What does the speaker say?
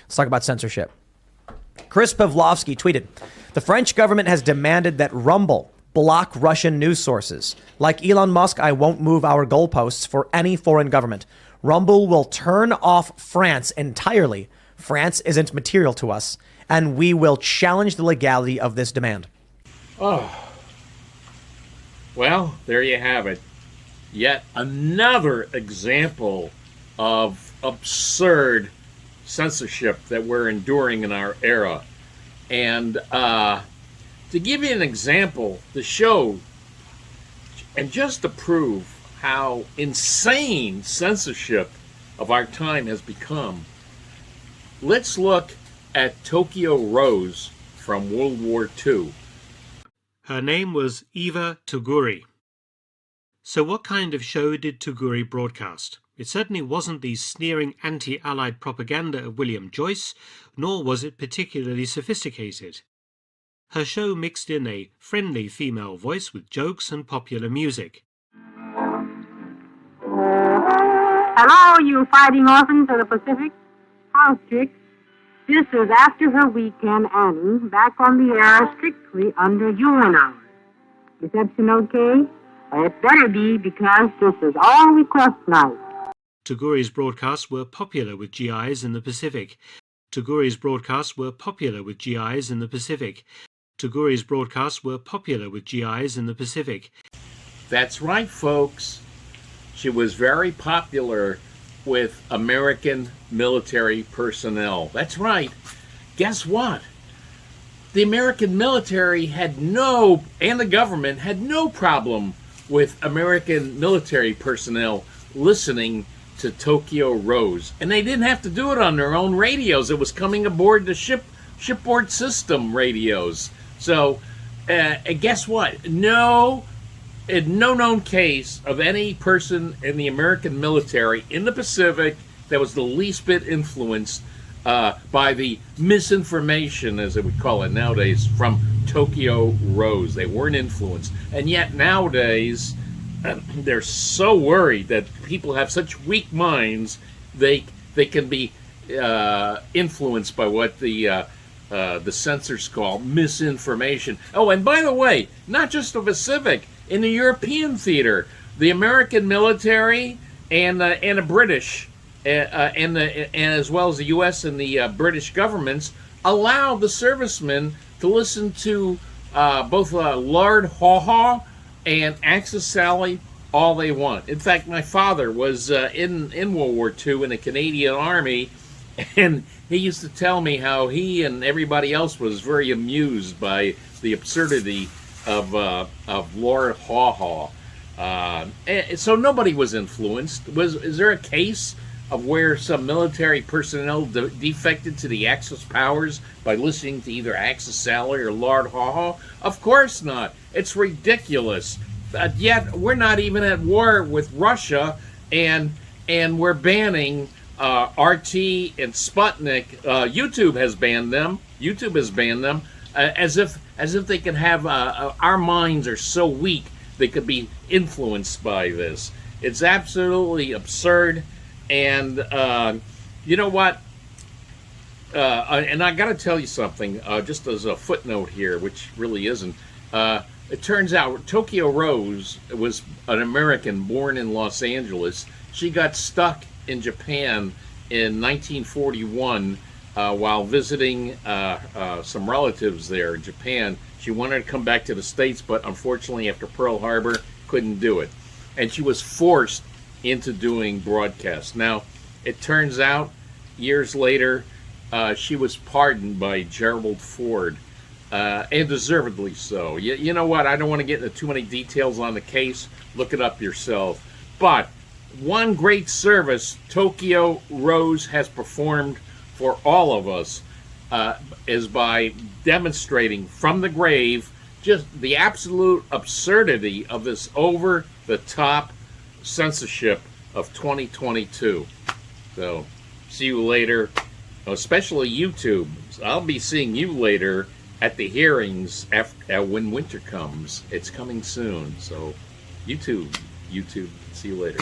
Let's talk about censorship. Chris Pavlovsky tweeted, the French government has demanded that Rumble block Russian news sources. Like Elon Musk, I won't move our goalposts for any foreign government. Rumble will turn off France entirely. France isn't material to us, and we will challenge the legality of this demand. Oh, well, there you have it. Yet another example of absurd censorship that we're enduring in our era. And to give you an example, to show and just to prove how insane censorship of our time has become, let's look at Tokyo Rose from World War II. Her name was Eva Toguri. So what kind of show did Toguri broadcast? It certainly wasn't the sneering anti-Allied propaganda of William Joyce, nor was it particularly sophisticated. Her show mixed in a friendly female voice with jokes and popular music. Hello, you fighting orphans of the Pacific. House chick. This is After Her Weekend Annie, back on the air strictly under UN hours. Reception okay? It better be, because this is all request night. Toguri's broadcasts were popular with GIs in the Pacific. Toguri's broadcasts were popular with GIs in the Pacific. Toguri's broadcasts were popular with GIs in the Pacific. That's right, folks. She was very popular with American military personnel. That's right. Guess what? The American military and the government had no problem with American military personnel listening to Tokyo Rose. And they didn't have to do it on their own radios. It was coming aboard the shipboard system radios. So, and guess what? No known case of any person in the American military in the Pacific that was the least bit influenced by the misinformation, as we call it nowadays, from Tokyo Rose. They weren't influenced. And yet nowadays, they're so worried that people have such weak minds, they can be influenced by what the censors call misinformation. Oh, and by the way, not just the Pacific, in the European theater, the American military and the British, and as well as the U.S. and the British governments allow the servicemen to listen to both Lord Haw-Haw and Axis Sally all they want. In fact, my father was in World War II in the Canadian Army, and he used to tell me how he and everybody else was very amused by the absurdity of Lord Haw-Haw. So nobody was influenced. Is there a case of where some military personnel defected to the Axis powers by listening to either Axis Sally or Lord Haw-Haw? Of course not. It's ridiculous. Yet we're not even at war with Russia, and we're banning RT and Sputnik. YouTube has banned them. YouTube has banned them, as if they could have. Our minds are so weak they could be influenced by this. It's absolutely absurd. And you know what? And I got to tell you something, just as a footnote here, which really isn't. It turns out Tokyo Rose was an American born in Los Angeles. She got stuck in Japan in 1941 while visiting some relatives there in Japan. She wanted to come back to the States, but unfortunately after Pearl Harbor, couldn't do it. And she was forced into doing broadcasts. Now, it turns out, years later, she was pardoned by Gerald Ford, and deservedly so. You know what? I don't want to get into too many details on the case. Look it up yourself. But one great service Tokyo Rose has performed for all of us is by demonstrating from the grave just the absolute absurdity of this over-the-top censorship of 2022. So, see you later, especially YouTube. I'll be seeing you later at the hearings when winter comes. It's coming soon. So, YouTube, see you later.